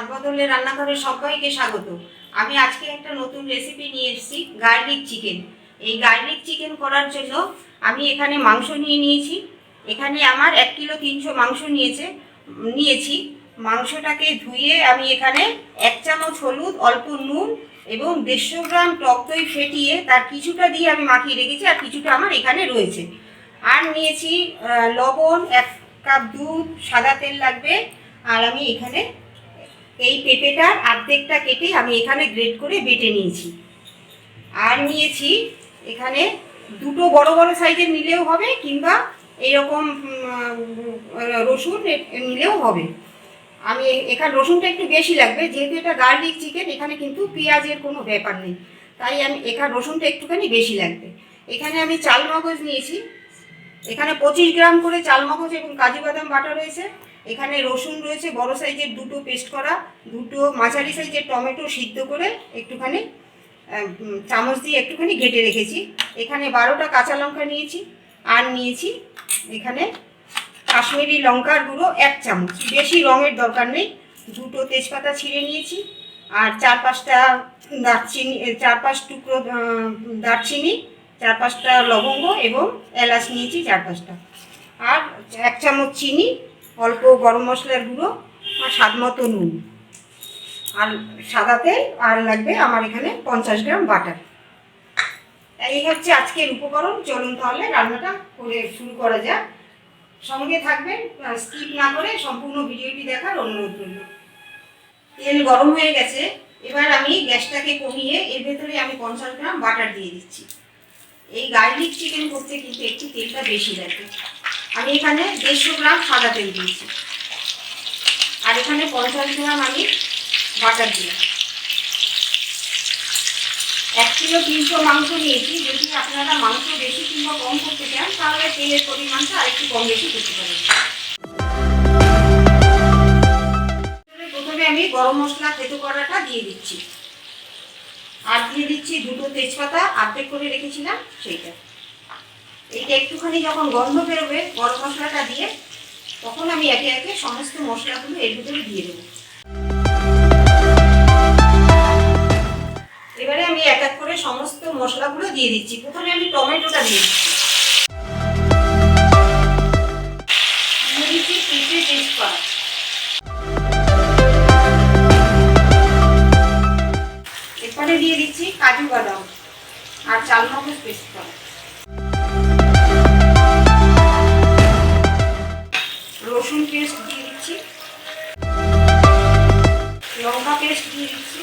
স্বাদবদলের রান্নাঘরে সবাইকে স্বাগত। আমি আজকে একটা নতুন রেসিপি নিয়ে এসেছি, গার্লিক চিকেন। এই গার্লিক চিকেন করার জন্য আমি এখানে মাংস নিয়েছি। এখানে আমার 1 কিলো 300 মাংস নিয়েছি। মাংসটাকে ধুয়ে আমি এখানে 1 চামচ হলুদ, অল্প নুন এবং 150 গ্রাম টক দই ফেটিয়ে তার কিছুটা দিয়ে আমি মাখিয়ে রেখেছি, আর কিছুটা আমার এখানে রয়েছে। আর নিয়েছি লবণ, 1 কাপ দুধ, সাদা তেল লাগবে। আর আমি এখানে এই পেঁপেটার অর্ধেকটা কেটে আমি এখানে গ্রেট করে বেটে নিয়েছি। আর নিয়েছি এখানে দুটো বড় বড় সাইজের নিলেও হবে, কিংবা এইরকম রসুন নিলেও হবে। আমি এখানে রসুনটা একটু বেশি লাগবে, যেহেতু এটা গার্লিক চিকেন, এখানে কিন্তু পেঁয়াজের কোনো ব্যাপার নেই, তাই আমি এখানে রসুনটা একটুখানি বেশি লাগবে। এখানে আমি চালমগজ নিয়েছি, এখানে 25 গ্রাম করে চালমগজ এবং কাজু বাদাম বাটা রয়েছে। এখানে রসুন রয়েছে বড় সাইজের দুটো পেস্ট করা, দুটো মাঝারি সাইজের টমেটো সিদ্ধ করে একটুখানি চামচ দিয়ে একটুখানি ঘেটে রেখেছি। এখানে 12টা কাঁচা লঙ্কা নিয়েছি। আর নিয়েছি এখানে কাশ্মীরি লঙ্কার গুঁড়ো 1 চামচ, বেশি রঙের দরকার নেই। দুটো তেজপাতা ছিঁড়ে নিয়েছি। আর 4-5টা দারচিনি, 4-5 টুকরো দারচিনি, 4-5টা লবঙ্গ এবং এলাচ নিয়েছি 4-5টা। আর 1 চামচ চিনি, অল্প গরম মশলার গুঁড়ো, আর স্বাদ মতো নুন, আর সাদা তেল, আর লাগবে আমার এখানে 50 গ্রাম বাটার। এই হচ্ছে আজকের উপকরণ। চলুন তাহলে রান্নাটা করে শুরু করা যাক। সঙ্গে থাকবেন, স্কিপ না করে সম্পূর্ণ ভিডিওটি দেখার অনুরোধ রইল। তেল গরম হয়ে গেছে, এবার আমি গ্যাসটাকে কমিয়ে এর ভেতরে আমি 50 গ্রাম বাটার দিয়ে দিচ্ছি। এই গার্লিক চিকেন করতে কিন্তু একটু তেলটা বেশি লাগবে। আমি এখানে 150 গ্রাম সাদা তেল দিয়েছি, আর এখানে 50 গ্রাম আমি বাটার দিলাম। 1 কিলো 300 মাংস নিয়েছি। যদি আপনারা মাংস বেশি কিংবা কম করতে চান, তাহলে তেলের পরিমাণটা আরেকটু কম বেশি করতে পারেন। প্রথমে আমি গরম মশলা থেতো করাটা দিয়ে দিচ্ছি, আর দিয়ে দিচ্ছি দুটো তেজপাতা অর্ধেক করে রেখেছিলাম সেইটা। এইটা একটুখানি যখন গন্ধ বেরোবে গরম মশলাটা দিয়ে, তখন আমি একে একে সমস্ত মশলাগুলো এর ভিতরে দিয়ে দেবো। এবারে আমি এক এক করে সমস্ত মশলাগুলো দিয়ে দিচ্ছি। প্রথমে আমি টমেটোটা দিয়ে দিচ্ছি, পেঁপে পেস্ট করা, এরপরে দিয়ে দিচ্ছি কাজু বাদাম আর চালমগজ পেস্ট করা, রসুন পেস্ট দিয়ে দিচ্ছি, লঙ্কা পেস্ট দিয়ে দিচ্ছি,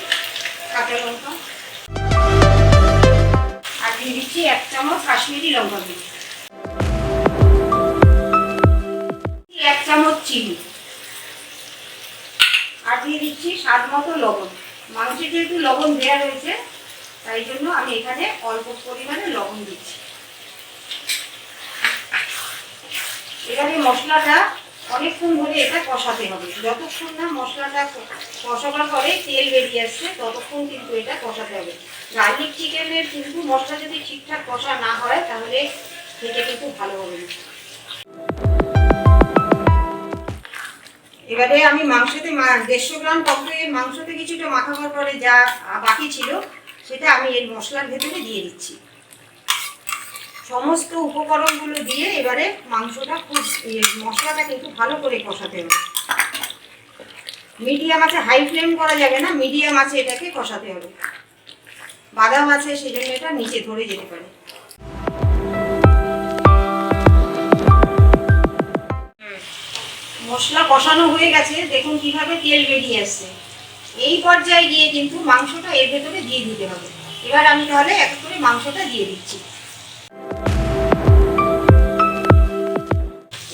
কাঁচা লঙ্কা, আর দিয়ে দিচ্ছি 1 চামচ কাশ্মীরি লঙ্কা গুঁড়ো, 1 চামচ চিনি, আর দিয়ে দিচ্ছি স্বাদ মতো লবণ। মাংসে যেহেতু লবণ দেওয়া রয়েছে, তাই জন্য আমি এখানে অল্প পরিমাণে লবণ দিচ্ছি। এবারে মশলাটা অনেকক্ষণ ধরে এটা কষাতে হবে। যতক্ষণ না মশলাটা কষাবার পরে তেল বেরিয়ে আসছে, ততক্ষণ কিন্তু এটা কষাতে হবে। গার্লিক চিকেনের কিন্তু মশলা যদি ঠিকঠাক কষা না হয়, তাহলে এটা কিন্তু ভালো হবে না। এবারে আমি মাংসতে 150 গ্রাম টক দইয়ের মাংসতে কিছুটা মাখাবার পরে যা বাকি ছিল, সেটা আমি এই মশলার ভেতরে দিয়ে দিচ্ছি। সমস্ত উপকরণগুলো দিয়ে এবারে মাংসটা খুব মশলাটা কিন্তু ভালো করে কষাতে হবে। মিডিয়াম আছে, হাই ফ্লেম করা যাবে না, মিডিয়াম আছে এটাকে কষাতে হবে। বাদাম আছে, সেই জন্য এটা নিচে ধরে যেতে পারে। মশলা কষানো হয়ে গেছে, দেখুন কিভাবে তেল বেরিয়ে আসছে। এই পর্যায়ে গিয়ে কিন্তু মাংসটা এর ভেতরে দিয়ে দিতে হবে। এবার আমি তাহলে এক করে মাংসটা দিয়ে দিচ্ছি।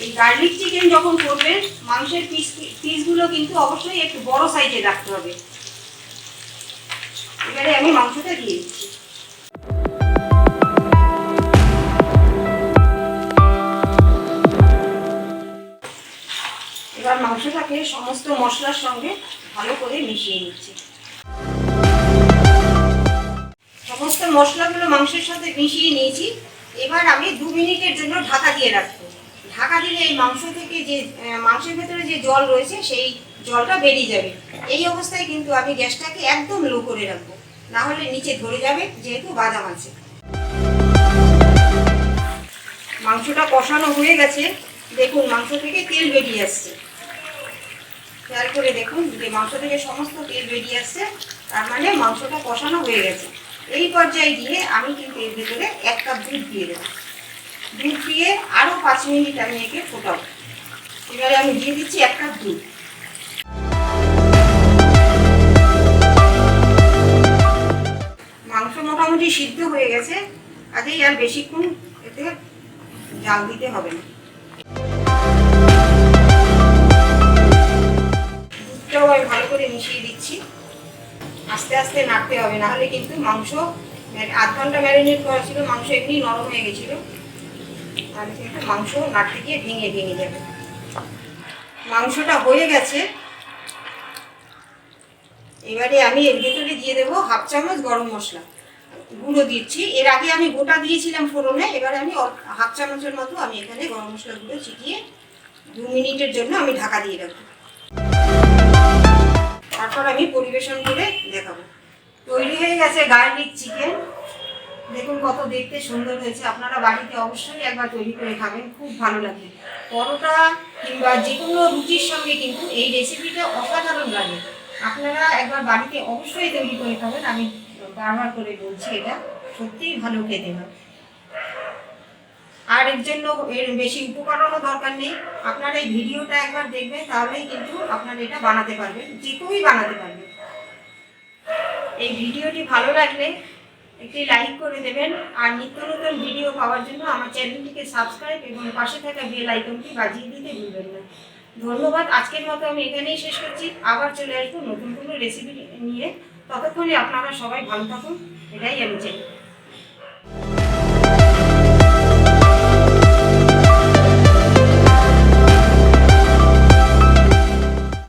এই গার্লিক চিকেন যখন করবেন, মাংসের পিসগুলো কিন্তু অবশ্যই একটু বড় সাইজের রাখতে হবে। এবারে আমি মাংসটা দিয়ে দিচ্ছি। এবার মাংসটাকে সমস্ত মশলার সঙ্গে ভালো করে মিশিয়ে নিচ্ছি। সমস্ত মশলাগুলো মাংসের সাথে মিশিয়ে নিয়েছি। এবার আমি 2 মিনিটের জন্য ঢাকা দিয়ে রাখবো। ঢাকা দিলে এই মাংস থেকে যে মাংসের ভেতরে যে জল রয়েছে, সেই জলটা বেরিয়ে যাবে। এই অবস্থায় কিন্তু আমি গ্যাসটাকে একদম লো করে রাখবো, না হলে নিচে ধরে যাবে, যেহেতু বাদাম আছে। মাংসটা কষানো হয়ে গেছে, দেখুন মাংস থেকে তেল বেরিয়ে আসছে। খেয়াল করে দেখুন যে মাংস থেকে সমস্ত তেল বেরিয়ে আসছে, তার মানে মাংসটা কষানো হয়ে গেছে। এই পর্যায়ে গিয়ে আমি কিন্তু এর ভেতরে 1 কাপ দুধ দিয়ে দেবো। দুধ দিয়ে আরও 5 মিনিট আমি একে ফোটাবো। এবারে আমি দিয়ে দিচ্ছি 1 কাপ দুধ। মাংস মোটামুটি সিদ্ধ হয়ে গেছে, কাজেই আর বেশিক্ষণ এতে জাল দিতে হবে না। দুধটাও আমি ভালো করে মিশিয়ে দিচ্ছি। আস্তে আস্তে নাড়তে হবে, নাহলে কিন্তু মাংস 8 ঘন্টা ম্যারিনেট করা ছিল, মাংস এমনি নরম হয়ে গেছিল, তাহলে কিন্তু মাংস নাড়তে গিয়ে ভেঙে ভেঙে যাবে। মাংসটা হয়ে গেছে, এবারে আমি এর ভেতরে দিয়ে দেবো 1/2 চামচ গরম মশলা গুঁড়ো দিচ্ছি। এর আগে আমি গোটা দিয়েছিলাম ফোড়নে, এবারে আমি 1/2 চামচের মতো আমি এখানে গরম মশলা গুঁড়ো ছিটিয়ে 2 মিনিটের জন্য আমি ঢাকা দিয়ে রাখবো। তারপর আমি পরিবেশন করে দেখাবো। তৈরি হয়ে গেছে গার্লিক চিকেন। দেখুন কত দেখতে সুন্দর হয়েছে। আপনারা বাড়িতে অবশ্যই একবার তৈরি করে খাবেন, খুব ভালো লাগে। পরোটা কিংবা যে কোনো রুটির সঙ্গে কিন্তু এই রেসিপিটা অসাধারণ লাগে। আপনারা একবার বাড়িতে অবশ্যই তৈরি করে খাবেন, আমি বারবার করে বলছি, এটা সত্যিই ভালো খেতে হয়। আর এর জন্য এর বেশি উপকরণও দরকার নেই। আপনারা এই ভিডিওটা একবার দেখবেন, তাহলেই কিন্তু আপনারা এটা বানাতে পারবেন, যে কেউই বানাতে পারবেন। এই ভিডিওটি ভালো লাগলে একটি লাইক করে দেবেন, আর নিত্য নতুন ভিডিও পাওয়ার জন্য আমার চ্যানেলটিকে সাবস্ক্রাইব এবং পাশে থাকা বেল আইকনটি বাজিয়ে দিতে ভুলবেন না। ধন্যবাদ। আজকের মতো আমি এখানেই শেষ করছি। আবার চলে আসবো নতুন কোনো রেসিপি নিয়ে। ততক্ষণে আপনারা সবাই ভালো থাকুন, এটাই আমি চাই।